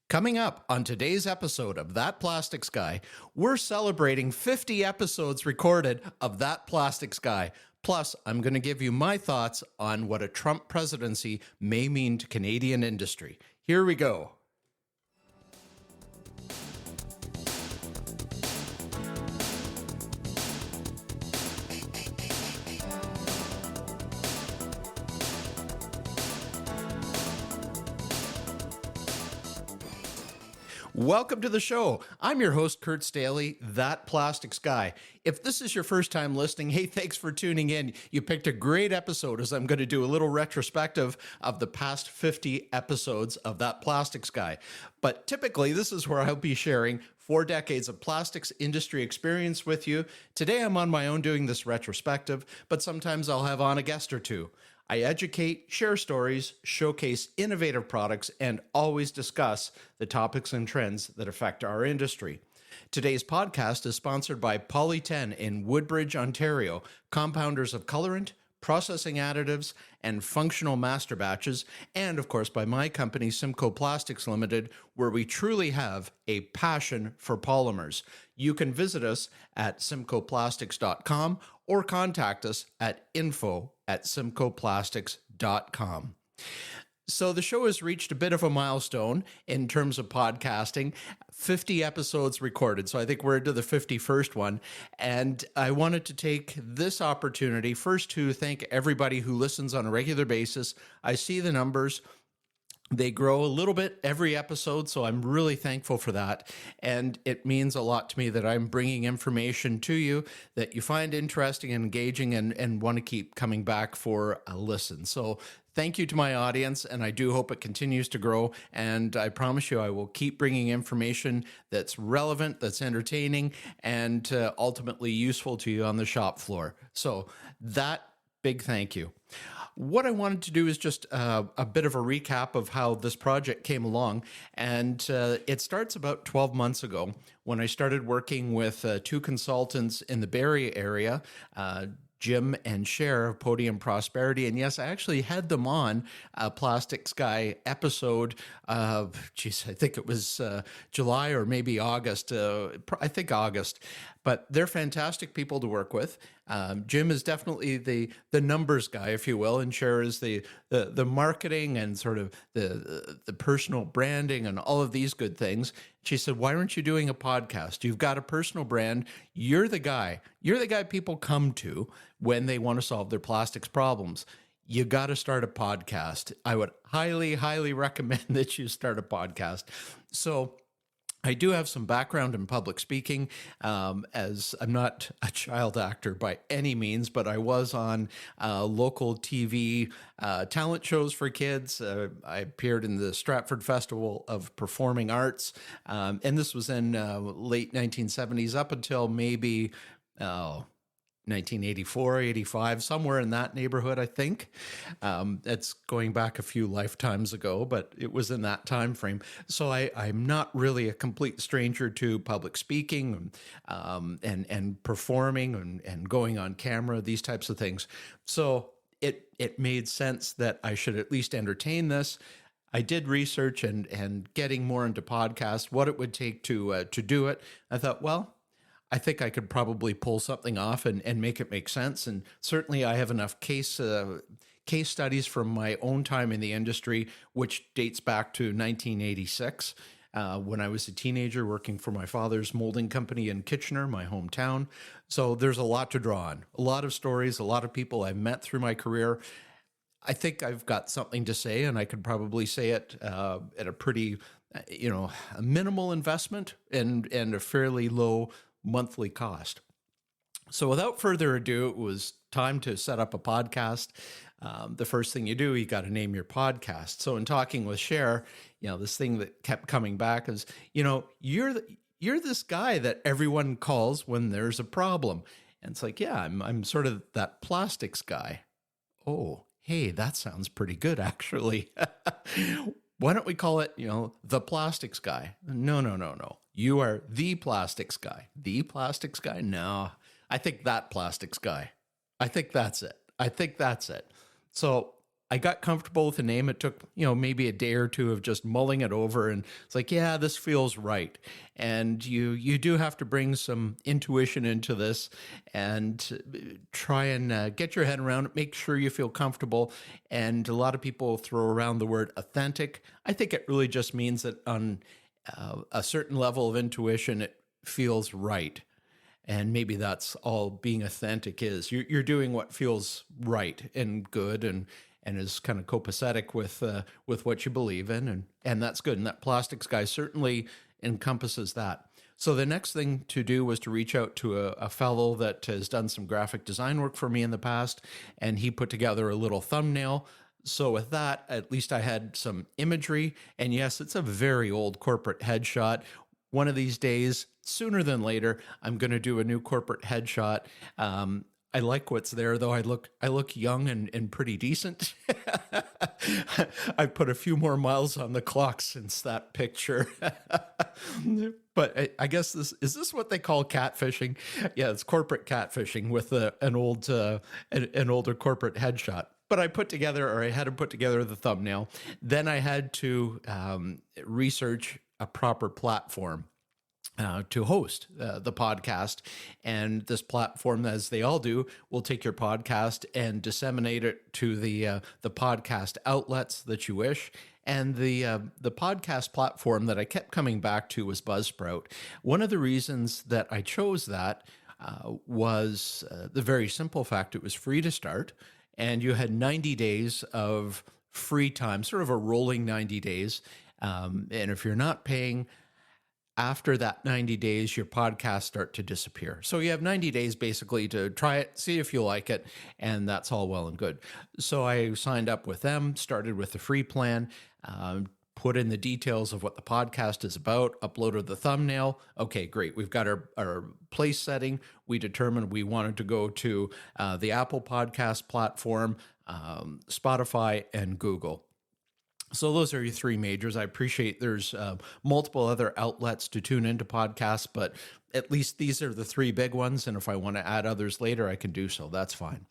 Coming up on today's episode of That Plastics Guy, we're celebrating 50 episodes recorded of That Plastics Guy. Plus, I'm going to give you my thoughts on what a Trump presidency may mean to Canadian industry. Here we go. Welcome to the show. I'm your host, Kurt Stahle, That Plastics Guy. If this is your first time listening, hey, thanks for tuning in. You picked a great episode as I'm going to do a little retrospective of the past 50 episodes of That Plastics Guy. But typically, this is where I'll be sharing 4 decades of plastics industry experience with you. Today, I'm on my own doing this retrospective, but sometimes I'll have on a guest or two. I educate, share stories, showcase innovative products, and always discuss the topics and trends that affect our industry. Today's podcast is sponsored by Poly10 in Woodbridge, Ontario, compounders of colorant, processing additives, and functional master batches, and of course by my company, Simcoe Plastics Limited, where we truly have a passion for polymers. You can visit us at simcoeplastics.com or contact us at info@simcoeplastics.com. So the show has reached a bit of a milestone in terms of podcasting, 50 episodes recorded. So I think we're into the 51st one. And I wanted to take this opportunity first to thank everybody who listens on a regular basis. I see the numbers. They grow a little bit every episode, so I'm really thankful for that. And it means a lot to me that I'm bringing information to you that you find interesting and engaging and want to keep coming back for a listen. So thank you to my audience, and I do hope it continues to grow. And I promise you I will keep bringing information that's relevant, that's entertaining, and ultimately useful to you on the shop floor. So that big thank you. What I wanted to do is just a bit of a recap of how this project came along. And it starts about 12 months ago when I started working with 2 consultants in the Barrie area, Jim and Cher of Podium Prosperity. And yes, I actually had them on a Plastics Guy episode of, I think it was July or maybe August. I think August. But they're fantastic people to work with. Jim is definitely the numbers guy, if you will, and Cher is the marketing and sort of the personal branding and all of these good things. She said, "Why aren't you doing a podcast? You've got a personal brand. You're the guy. You're the guy people come to when they want to solve their plastics problems. You got to start a podcast. I would highly, highly recommend that you start a podcast." So I do have some background in public speaking, as I'm not a child actor by any means, but I was on local TV talent shows for kids. I appeared in the Stratford Festival of Performing Arts, and this was in late 1970s up until maybe 1984, 85, somewhere in that neighborhood, I think. It's going back a few lifetimes ago, but it was in that time frame. So I'm not really a complete stranger to public speaking and performing and going on camera, these types of things. So it made sense that I should at least entertain this. I did research and getting more into podcasts, what it would take to do it. I thought, well, I think I could probably pull something off and make it make sense. And certainly I have enough case studies from my own time in the industry, which dates back to 1986, when I was a teenager working for my father's molding company in Kitchener, my hometown. So there's a lot to draw on, a lot of stories, a lot of people I've met through my career. I think I've got something to say, and I could probably say it at a pretty, a minimal investment and a fairly low monthly cost. So without further ado, it was time to set up a podcast. The first thing you do, you got to name your podcast. So in talking with Cher, this thing that kept coming back is, you're this guy that everyone calls when there's a problem. And it's like, yeah, I'm sort of that plastics guy. Oh, hey, that sounds pretty good, actually. Why don't we call it, the plastics guy? No. You are the plastics guy. The plastics guy? No, I think that plastics guy. I think that's it. So I got comfortable with the name. It took, maybe a day or two of just mulling it over, and it's like, yeah, this feels right. And you do have to bring some intuition into this and try and get your head around it, make sure you feel comfortable. And a lot of people throw around the word authentic. I think it really just means that on a certain level of intuition, it feels right. And maybe that's all being authentic is. You're doing what feels right and good and is kind of copacetic with what you believe in, and that's good. And that plastics guy certainly encompasses that. So the next thing to do was to reach out to a fellow that has done some graphic design work for me in the past, and he put together a little thumbnail. So with that, at least I had some imagery. And yes, it's a very old corporate headshot. One of these days, sooner than later, I'm going to do a new corporate headshot. I like what's there, though. I look young and pretty decent. I put a few more miles on the clock since that picture. But I guess this is what they call catfishing. Yeah, it's corporate catfishing with an older corporate headshot. But I had to put together the thumbnail. Then I had to research a proper platform to host the podcast. And this platform, as they all do, will take your podcast and disseminate it to the podcast outlets that you wish. And the podcast platform that I kept coming back to was Buzzsprout. One of the reasons that I chose that was the very simple fact it was free to start, and you had 90 days of free time, sort of a rolling 90 days. And if you're not paying, after that 90 days, your podcasts start to disappear. So you have 90 days basically to try it, see if you like it, and that's all well and good. So I signed up with them, started with the free plan, put in the details of what the podcast is about, uploaded the thumbnail. Okay, great. We've got our place setting. We determined we wanted to go to the Apple Podcast platform, Spotify, and Google. So those are your three majors. I appreciate there's multiple other outlets to tune into podcasts, but at least these are the three big ones. And if I want to add others later, I can do so. That's fine.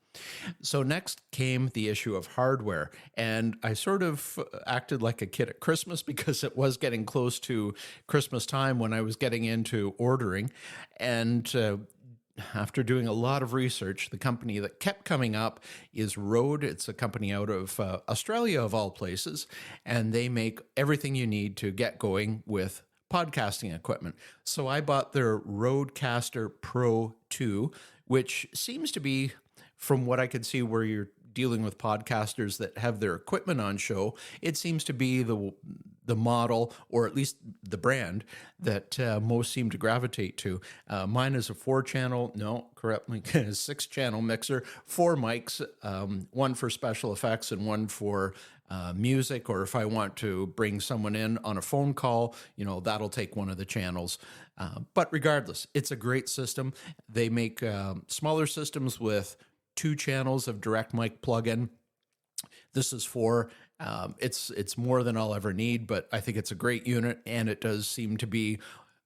So next came the issue of hardware. And I sort of acted like a kid at Christmas because it was getting close to Christmas time when I was getting into ordering. And after doing a lot of research, the company that kept coming up is Rode. It's a company out of Australia, of all places, and they make everything you need to get going with podcasting equipment. So I bought their Rodecaster Pro 2, which seems to be, from what I could see, where you're dealing with podcasters that have their equipment on show, it seems to be the model, or at least the brand, that most seem to gravitate to. Mine is a 6-channel mixer, 4 mics, one for special effects and one for music, or if I want to bring someone in on a phone call, that'll take one of the channels. But regardless, it's a great system. They make smaller systems with 2 channels of direct mic plug-in. This is 4. It's more than I'll ever need, but I think it's a great unit, and it does seem to be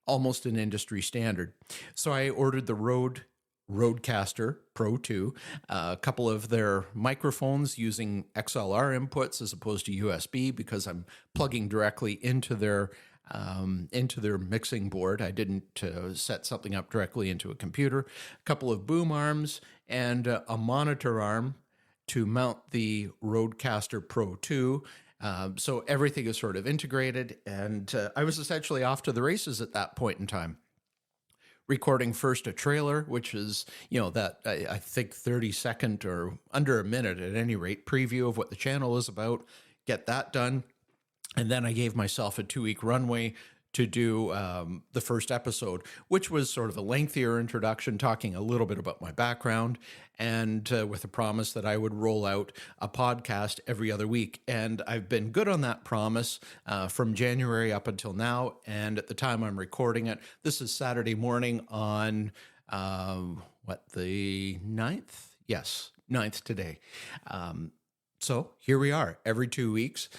almost an industry standard. So I ordered the Rodecaster Pro 2, a couple of their microphones using XLR inputs as opposed to USB, because I'm plugging directly into their mixing board. I didn't set something up directly into a computer. A couple of boom arms and a monitor arm to mount the Rodecaster Pro 2. So everything is sort of integrated, and I was essentially off to the races at that point in time. Recording first a trailer, which is, that I think 30-second or under a minute at any rate, preview of what the channel is about, get that done. And then I gave myself a 2-week runway to do the first episode, which was sort of a lengthier introduction, talking a little bit about my background, and with a promise that I would roll out a podcast every other week. And I've been good on that promise from January up until now. And at the time I'm recording it, this is Saturday morning on, the 9th? Yes, 9th today. So here we are every 2 weeks.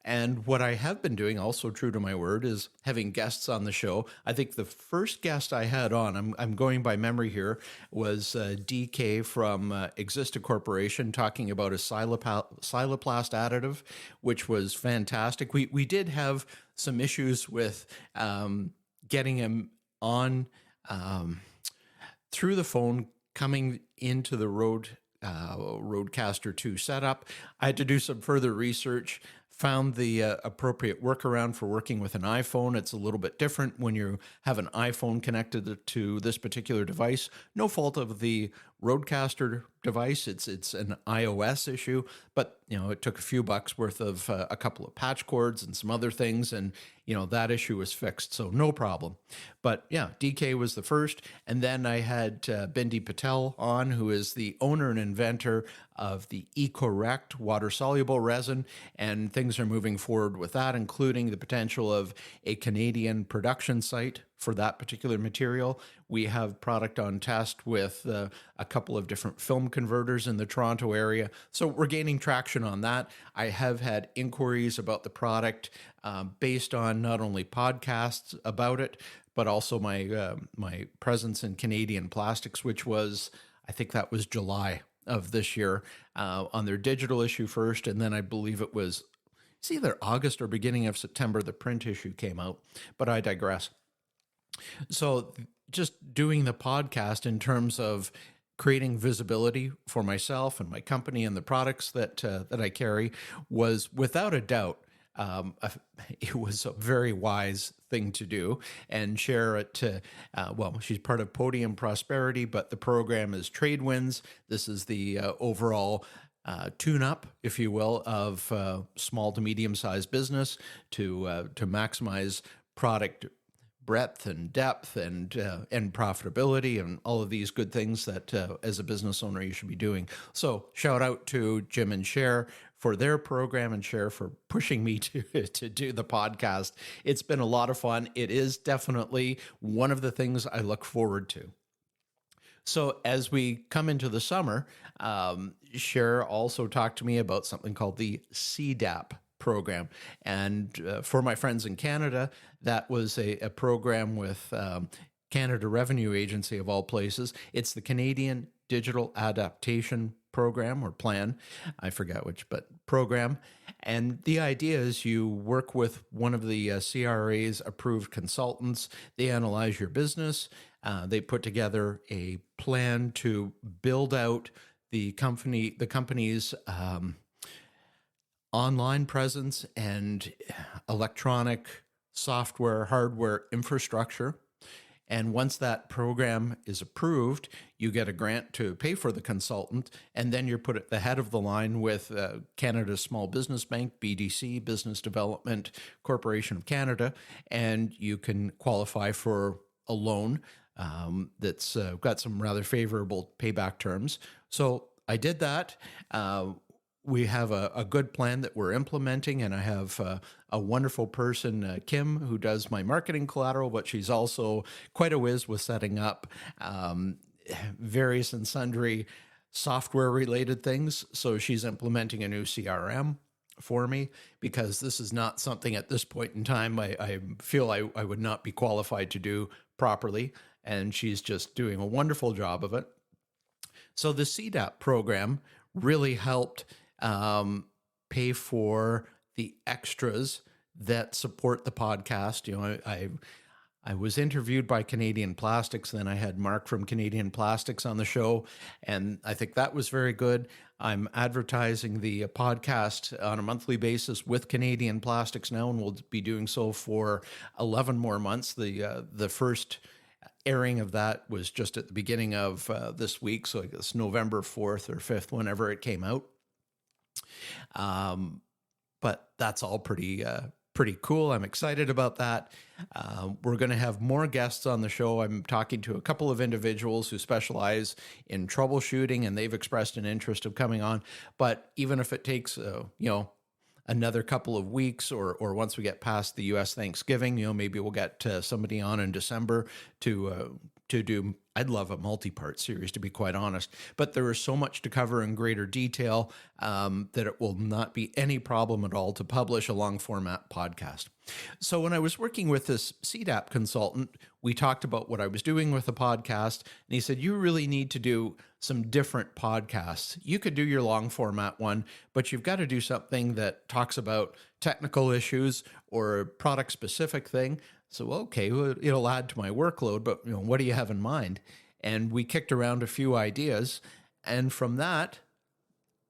And what I have been doing, also true to my word, is having guests on the show. I think the first guest I had on, I'm going by memory here, was DK from Exista Corporation talking about a siloplast additive, which was fantastic. We did have some issues with getting him on through the phone coming into the Roadcaster 2 setup. I had to do some further research, found the appropriate workaround for working with an iPhone. It's a little bit different when you have an iPhone connected to this particular device. No fault of the Roadcaster device. It's an iOS issue, but it took a few bucks worth of a couple of patch cords and some other things, and that issue was fixed, so no problem. But yeah, DK was the first, and then I had Bindi Patel on, who is the owner and inventor of the EcoRect water-soluble resin, and things are moving forward with that, including the potential of a Canadian production site for that particular material. We have product on test with a couple of different film converters in the Toronto area. So we're gaining traction on that. I have had inquiries about the product based on not only podcasts about it, but also my presence in Canadian Plastics, which was, I think that was July of this year, on their digital issue first. And then I believe it's either August or beginning of September, the print issue came out, but I digress. So just doing the podcast in terms of creating visibility for myself and my company and the products that I carry was without a doubt, it was a very wise thing to do and share it to, she's part of Podium Prosperity, but the program is Trade Winds. This is the overall tune-up, if you will, of small to medium-sized business to maximize product breadth and depth and profitability and all of these good things that as a business owner you should be doing. So shout out to Jim and Cher for their program and Cher for pushing me to do the podcast. It's been a lot of fun. It is definitely one of the things I look forward to. So as we come into the summer, Cher also talked to me about something called the CDAP program. And for my friends in Canada, that was a program with Canada Revenue Agency of all places. It's the Canadian Digital Adaptation Program or Plan. I forgot which, but program. And the idea is you work with one of the CRA's approved consultants. They analyze your business. They put together a plan to build out the company's online presence and electronic software, hardware infrastructure. And once that program is approved, you get a grant to pay for the consultant, and then you're put at the head of the line with Canada's Small Business Bank, BDC, Business Development Corporation of Canada, and you can qualify for a loan that's got some rather favorable payback terms. So I did that. We have a good plan that we're implementing, and I have a wonderful person, Kim, who does my marketing collateral, but she's also quite a whiz with setting up various and sundry software-related things. So she's implementing a new CRM for me because this is not something at this point in time I feel I would not be qualified to do properly, and she's just doing a wonderful job of it. So the CDAP program really helped pay for the extras that support the podcast. I was interviewed by Canadian Plastics, then I had Mark from Canadian Plastics on the show, and I think that was very good. I'm advertising the podcast on a monthly basis with Canadian Plastics now, and we'll be doing so for 11 more months. The first airing of that was just at the beginning of this week, so I guess November 4th or 5th, whenever it came out. But that's all pretty cool. I'm excited about that. We're going to have more guests on the show. I'm talking to a couple of individuals who specialize in troubleshooting, and they've expressed an interest of coming on. But even if it takes, another couple of weeks or once we get past the U.S. Thanksgiving, maybe we'll get somebody on in December to do I'd love a multi-part series, to be quite honest, but there is so much to cover in greater detail that it will not be any problem at all to publish a long format podcast. So when I was working with this CDAP consultant, we talked about what I was doing with the podcast, and he said, you really need to do some different podcasts. You could do your long format one, but you've got to do something that talks about technical issues or a product specific thing. So, okay, well, it'll add to my workload, but what do you have in mind? And we kicked around a few ideas. And from that,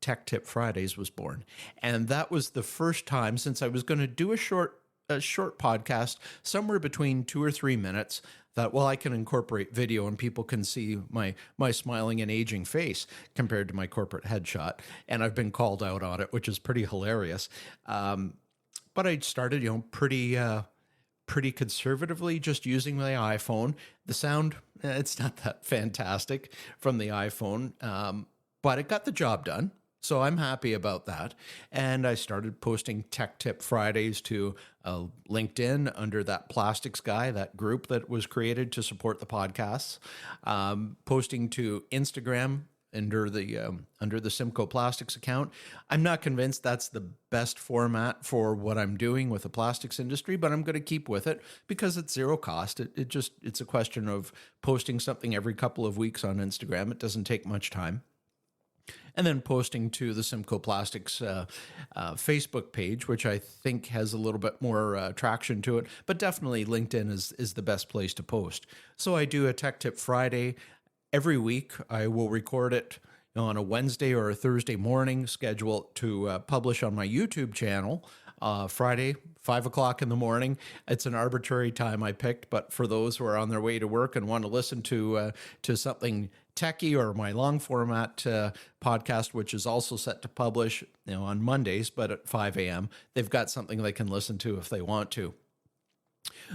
Tech Tip Fridays was born. And that was the first time, since I was going to do a short podcast, somewhere between 2 or 3 minutes, that, well, I can incorporate video and people can see my smiling and aging face compared to my corporate headshot. And I've been called out on it, which is pretty hilarious. But I started, pretty conservatively, just using my iPhone. The sound, it's not that fantastic from the iPhone, but it got the job done. So I'm happy about that. And I started posting Tech Tip Fridays to LinkedIn under that Plastics Guy, that group that was created to support the podcasts, posting to Instagram under the Simcoe Plastics account. I'm not convinced that's the best format for what I'm doing with the plastics industry, but I'm going to keep with it because it's zero cost. It's a question of posting something every couple of weeks on Instagram. It doesn't take much time. And then posting to the Simcoe Plastics Facebook page, which I think has a little bit more traction to it. But definitely LinkedIn is the best place to post. So I do a Tech Tip Friday. Every week, I will record it on a Wednesday or a Thursday morning, schedule it to publish on my YouTube channel. Friday, 5 o'clock in the morning. It's an arbitrary time I picked, but for those who are on their way to work and want to listen to something techie, or my long format podcast, which is also set to publish on Mondays, but at 5 a.m., they've got something they can listen to if they want to.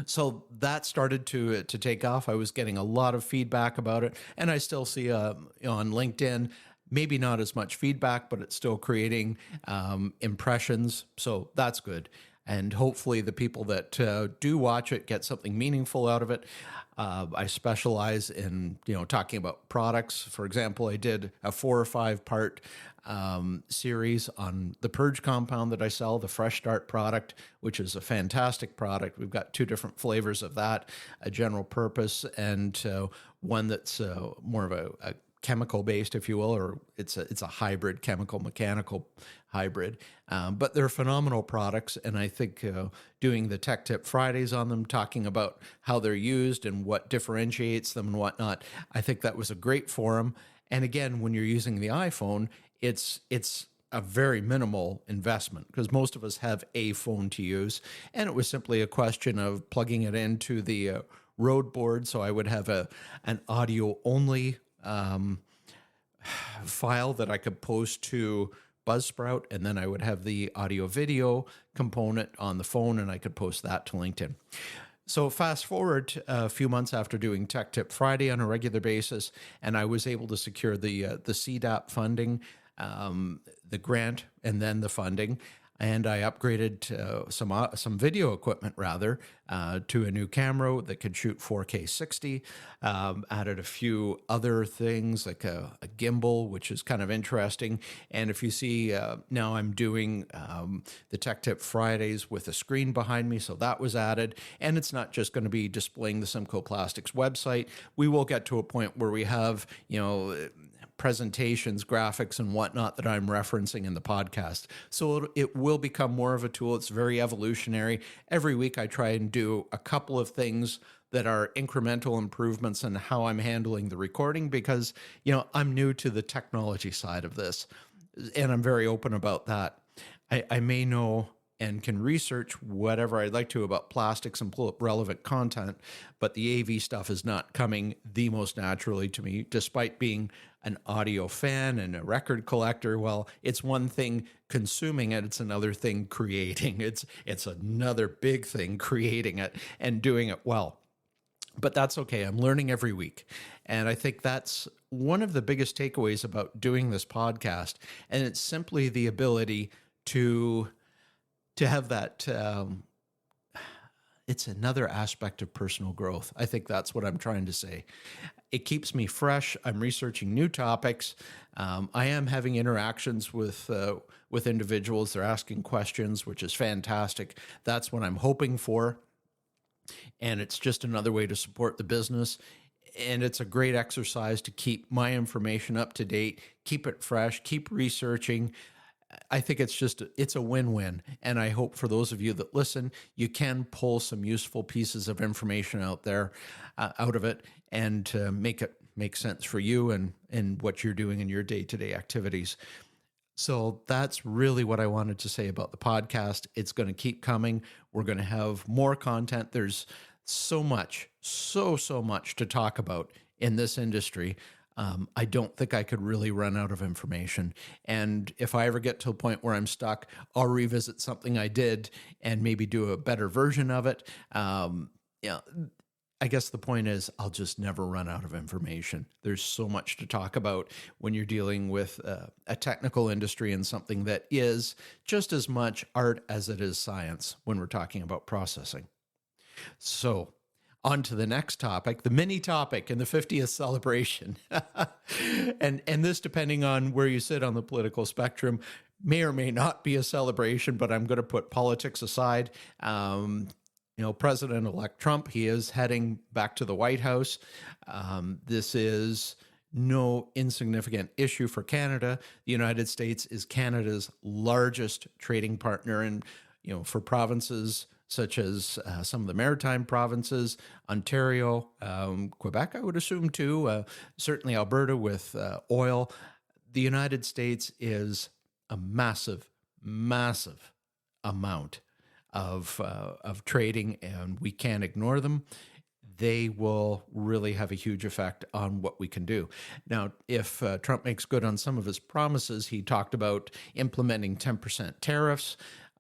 So that started to take off. I was getting a lot of feedback about it, and I still see on LinkedIn, maybe not as much feedback, but it's still creating impressions. So that's good. And hopefully the people that do watch it get something meaningful out of it. I specialize in, talking about products. For example, I did a 4 or 5 part series on the Purge compound that I sell, the Fresh Start product, which is a fantastic product. We've got 2 different flavors of that, a general purpose and one that's more of a chemical based, if you will, or it's a hybrid, chemical mechanical hybrid. But they're phenomenal products, and I think doing the Tech Tip Fridays on them, talking about how they're used and what differentiates them and whatnot, I think that was a great forum. And again, when you're using the iPhone, it's a very minimal investment because most of us have a phone to use, and it was simply a question of plugging it into the Rode board. So I would have an audio only file that I could post to Buzzsprout, and then I would have the audio video component on the phone, and I could post that to LinkedIn. So fast forward a few months after doing Tech Tip Friday on a regular basis, and I was able to secure the CDAP funding, the grant, and then the funding. And I upgraded some video equipment, rather, to a new camera that could shoot 4K 60. Added a few other things like a gimbal, which is kind of interesting. And if you see, now I'm doing the Tech Tip Fridays with a screen behind me, so that was added. And it's not just going to be displaying the Simcoe Plastics website. We will get to a point where we have, presentations, graphics, and whatnot that I'm referencing in the podcast. So it will become more of a tool. It's very evolutionary. Every week I try and do a couple of things that are incremental improvements in how I'm handling the recording because, I'm new to the technology side of this, and I'm very open about that. I may know and can research whatever I'd like to about plastics and pull up relevant content, but the AV stuff is not coming the most naturally to me, despite being an audio fan and a record collector. Well, it's one thing consuming it, it's another thing creating. It's another big thing creating it and doing it well. But that's okay. I'm learning every week. And I think that's one of the biggest takeaways about doing this podcast. And it's simply the ability to have that, it's another aspect of personal growth. I think that's what I'm trying to say. it keeps me fresh. I'm researching new topics. I am having interactions with individuals. They're asking questions, which is fantastic. That's what I'm hoping for. And it's just another way to support the business. And it's a great exercise to keep my information up to date, keep it fresh, keep researching. I think it's a win-win. And I hope for those of you that listen, you can pull some useful pieces of information out of it, and make it make sense for you and what you're doing in your day-to-day activities. So that's really what I wanted to say about the podcast. It's going to keep coming. We're going to have more content. There's so much to talk about in this industry. I don't think I could really run out of information. And if I ever get to a point where I'm stuck, I'll revisit something I did and maybe do a better version of it. I guess the point is I'll just never run out of information. There's so much to talk about when you're dealing with a technical industry and something that is just as much art as it is science when we're talking about processing. So on to the next topic, the mini topic in the 50th celebration. and this, depending on where you sit on the political spectrum, may or may not be a celebration, but I'm going to put politics aside. President-elect Trump, he is heading back to the White House. This is no insignificant issue for Canada. The United States is Canada's largest trading partner, and for provinces such as some of the maritime provinces, Ontario, Quebec, I would assume too, certainly Alberta with oil. The United States is a massive amount of trading, and we can't ignore them. They will really have a huge effect on what we can do. Now, if Trump makes good on some of his promises, he talked about implementing 10% tariffs.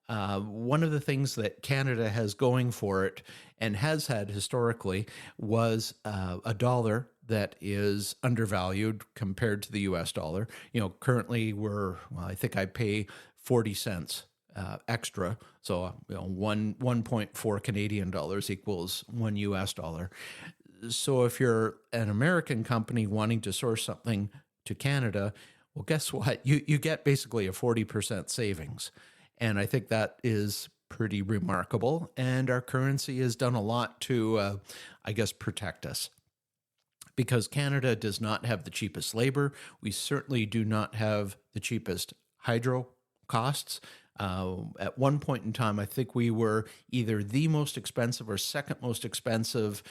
One of the things that Canada has going for it and has had historically was a dollar that is undervalued compared to the US dollar. Currently I think I pay 40 cents extra. So 1.4 Canadian dollars equals $1 US. So if you're an American company wanting to source something to Canada, well, guess what? You get basically a 40% savings. And I think that is pretty remarkable. And our currency has done a lot to, protect us. Because Canada does not have the cheapest labor. We certainly do not have the cheapest hydro costs. At one point in time, I think we were either the most expensive or second most expensive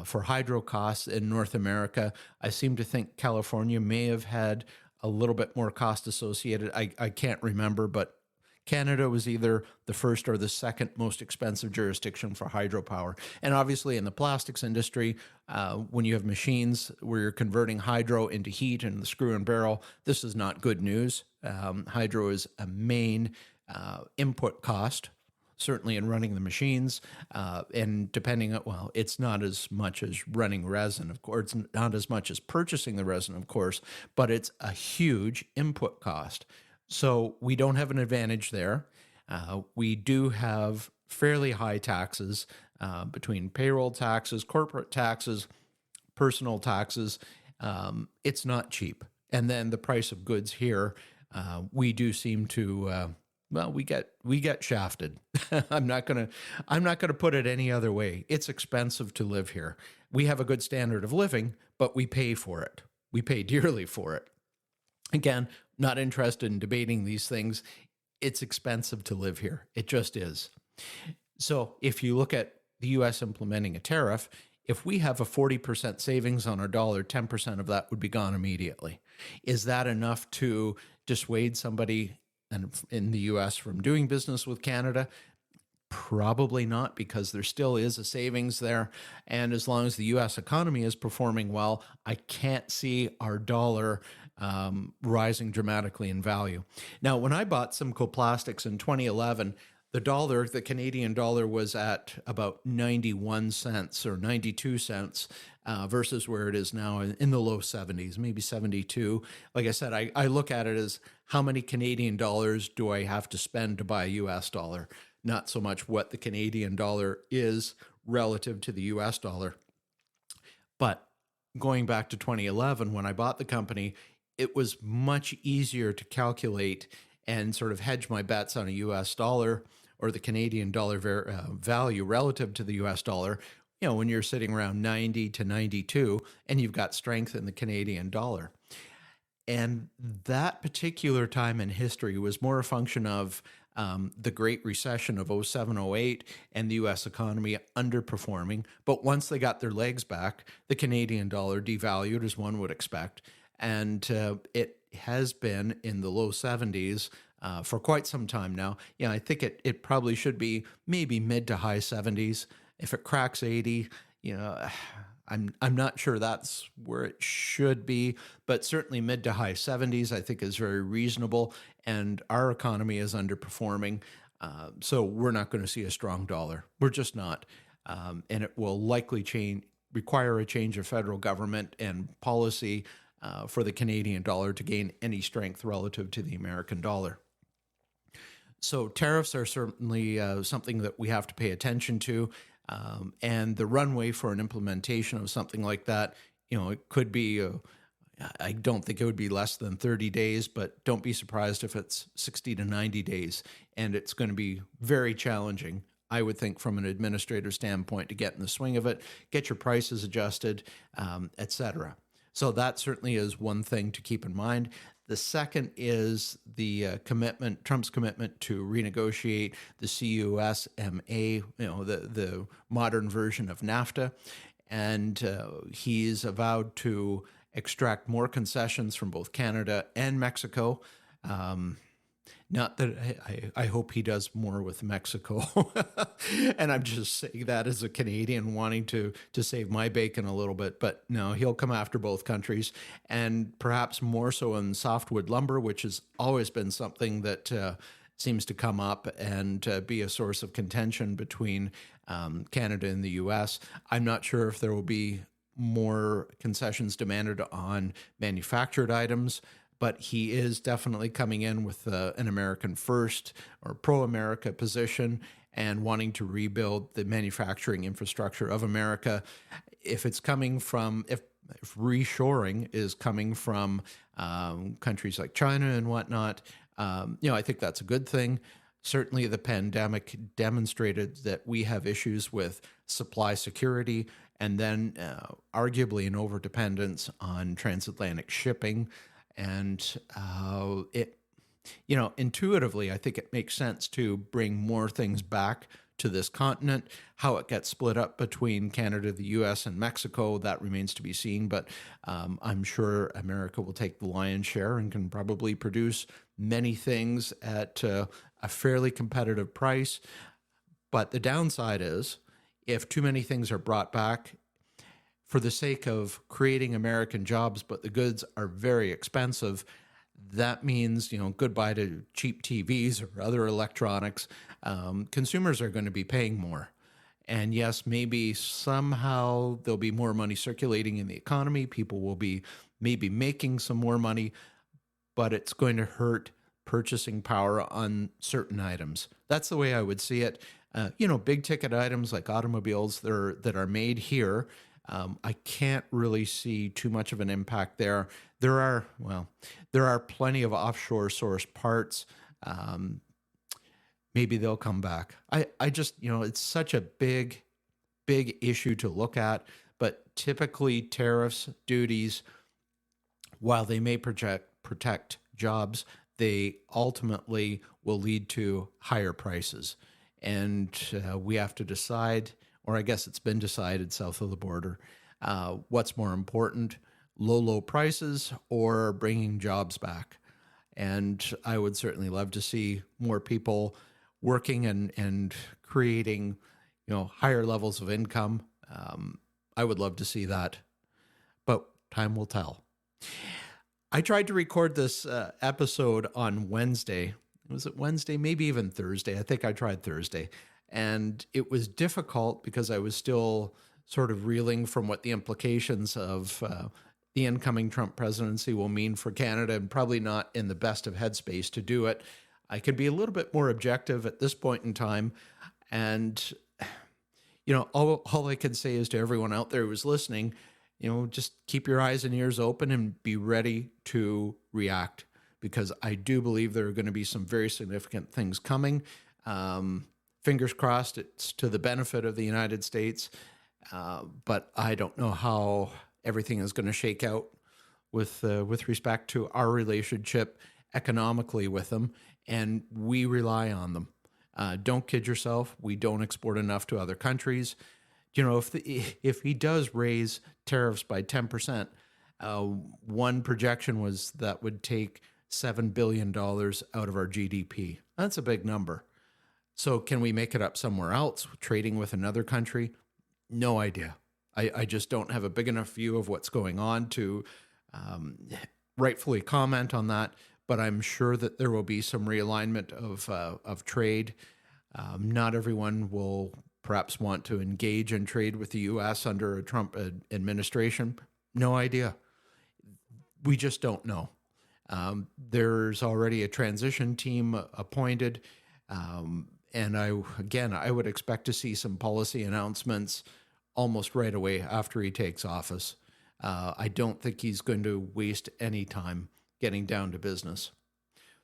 for hydro costs in North America. I seem to think California may have had a little bit more cost associated. I can't remember, but Canada was either the first or the second most expensive jurisdiction for hydropower. And obviously in the plastics industry, when you have machines where you're converting hydro into heat and the screw and barrel, this is not good news. Hydro is a main input cost, certainly in running the machines. And depending on, it's not as much as running resin, of course. It's not as much as purchasing the resin, of course, but it's a huge input cost. So we don't have an advantage there. We do have fairly high taxes between payroll taxes, corporate taxes, personal taxes. It's not cheap. And then the price of goods here, we do seem to, we get shafted. I'm not gonna put it any other way. It's expensive to live here. We have a good standard of living, but we pay for it. We pay dearly for it. Again, not interested in debating these things. It's expensive to live here. It just is. So if you look at the U.S. implementing a tariff, if we have a 40% savings on our dollar, 10% of that would be gone immediately. Is that enough to dissuade somebody in the U.S. from doing business with Canada? Probably not, because there still is a savings there. And as long as the U.S. economy is performing well, I can't see our dollar rising dramatically in value. Now, when I bought Simcoe Plastics in 2011, the Canadian dollar was at about 91 cents or 92 cents versus where it is now in the low 70s, maybe 72. Like I said, I look at it as how many Canadian dollars do I have to spend to buy a US dollar, not so much what the Canadian dollar is relative to the US dollar. But going back to 2011 when I bought the company, it was much easier to calculate and sort of hedge my bets on a US dollar or the Canadian dollar value relative to the US dollar. When you're sitting around 90 to 92 and you've got strength in the Canadian dollar. And that particular time in history was more a function of the Great Recession of 07, 08 and the U.S. economy underperforming. But once they got their legs back, the Canadian dollar devalued, as one would expect. And it has been in the low 70s for quite some time now. I think it probably should be maybe mid to high 70s. If it cracks 80, I'm not sure that's where it should be, but certainly mid to high 70s I think is very reasonable, and our economy is underperforming, so we're not going to see a strong dollar. We're just not, and it will likely require a change of federal government and policy for the Canadian dollar to gain any strength relative to the American dollar. So tariffs are certainly something that we have to pay attention to. And the runway for an implementation of something like that, it could be, I don't think it would be less than 30 days, but don't be surprised if it's 60 to 90 days. And it's going to be very challenging, I would think, from an administrator standpoint, to get in the swing of it, get your prices adjusted, et cetera. So that certainly is one thing to keep in mind. The second is the Trump's commitment to renegotiate the CUSMA, the modern version of NAFTA. And he's avowed to extract more concessions from both Canada and Mexico. Not that I hope he does more with Mexico. And I'm just saying that as a Canadian wanting to save my bacon a little bit. But no, he'll come after both countries, and perhaps more so in softwood lumber, which has always been something that seems to come up and be a source of contention between Canada and the U.S. I'm not sure if there will be more concessions demanded on manufactured items, but he is definitely coming in with an American first or pro-America position and wanting to rebuild the manufacturing infrastructure of America. If reshoring is coming from countries like China and whatnot, I think that's a good thing. Certainly the pandemic demonstrated that we have issues with supply security and then arguably an overdependence on transatlantic shipping. And intuitively, I think it makes sense to bring more things back to this continent. How it gets split up between Canada, the U.S., and Mexico, that remains to be seen. But I'm sure America will take the lion's share and can probably produce many things at a fairly competitive price. But the downside is, if too many things are brought back for the sake of creating American jobs, but the goods are very expensive, that means, goodbye to cheap TVs or other electronics. Consumers are going to be paying more. And yes, maybe somehow there'll be more money circulating in the economy. People will be maybe making some more money, but it's going to hurt purchasing power on certain items. That's the way I would see it. Big ticket items like automobiles that are made here, I can't really see too much of an impact there. There are plenty of offshore sourced parts. Maybe they'll come back. I just, it's such a big issue to look at, but typically tariffs, duties, while they may protect jobs, they ultimately will lead to higher prices. And we have to decide, or I guess it's been decided south of the border, what's more important, low prices or bringing jobs back. And I would certainly love to see more people working and creating, higher levels of income. I would love to see that, but time will tell. I tried to record this episode on Wednesday. Was it Wednesday? Maybe even Thursday. I think I tried Thursday. And it was difficult because I was still sort of reeling from what the implications of the incoming Trump presidency will mean for Canada, and probably not in the best of headspace to do it. I could be a little bit more objective at this point in time. And, all I can say is to everyone out there who's listening, just keep your eyes and ears open and be ready to react, because I do believe there are going to be some very significant things coming. Fingers crossed it's to the benefit of the United States, but I don't know how everything is going to shake out with respect to our relationship economically with them, and we rely on them. Don't kid yourself. We don't export enough to other countries. If he does raise tariffs by 10%, one projection was that would take $7 billion out of our GDP. That's a big number. So can we make it up somewhere else, trading with another country? No idea. I just don't have a big enough view of what's going on to rightfully comment on that, but I'm sure that there will be some realignment of trade. Not everyone will perhaps want to engage in trade with the U.S. under a Trump administration. No idea. We just don't know. There's already a transition team appointed, and I would expect to see some policy announcements almost right away after he takes office. I don't think he's going to waste any time getting down to business.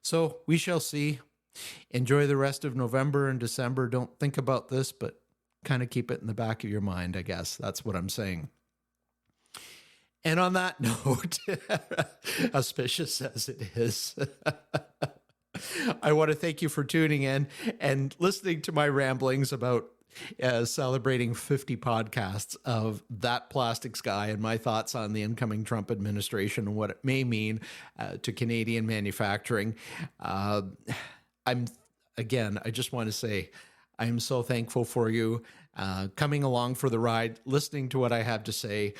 So we shall see. Enjoy the rest of November and December. Don't think about this, but kind of keep it in the back of your mind, I guess. That's what I'm saying. And on that note, auspicious as it is, I want to thank you for tuning in and listening to my ramblings about celebrating 50 podcasts of That Plastics Guy and my thoughts on the incoming Trump administration and what it may mean to Canadian manufacturing. I just want to say, I'm so thankful for you coming along for the ride, listening to what I have to say,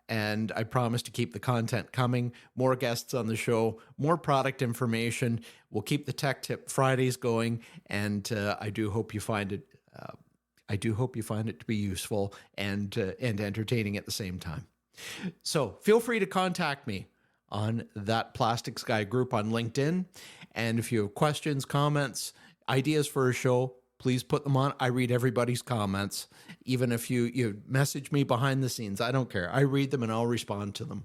and I promise to keep the content coming. More guests on the show, more product information. We'll keep the Tech Tip Fridays going, and I do hope you find it. To be useful and entertaining at the same time. So feel free to contact me on That Plastics Guy group on LinkedIn, and if you have questions, comments, ideas for a show, please put them on. I read everybody's comments. Even if you message me behind the scenes, I don't care. I read them and I'll respond to them.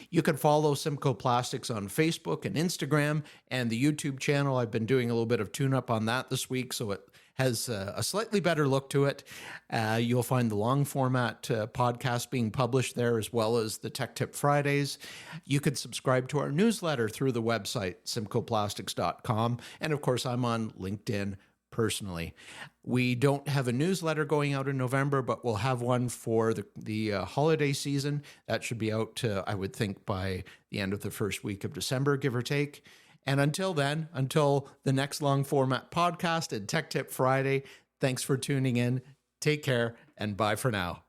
You can follow Simcoe Plastics on Facebook and Instagram and the YouTube channel. I've been doing a little bit of tune-up on that this week, so it has a slightly better look to it. You'll find the long format podcast being published there, as well as the Tech Tip Fridays. You can subscribe to our newsletter through the website, simcoeplastics.com. And of course, I'm on LinkedIn personally. We don't have a newsletter going out in November, but we'll have one for the holiday season. That should be out, I would think, by the end of the first week of December, give or take. And until then, until the next long format podcast and Tech Tip Friday, thanks for tuning in. Take care and bye for now.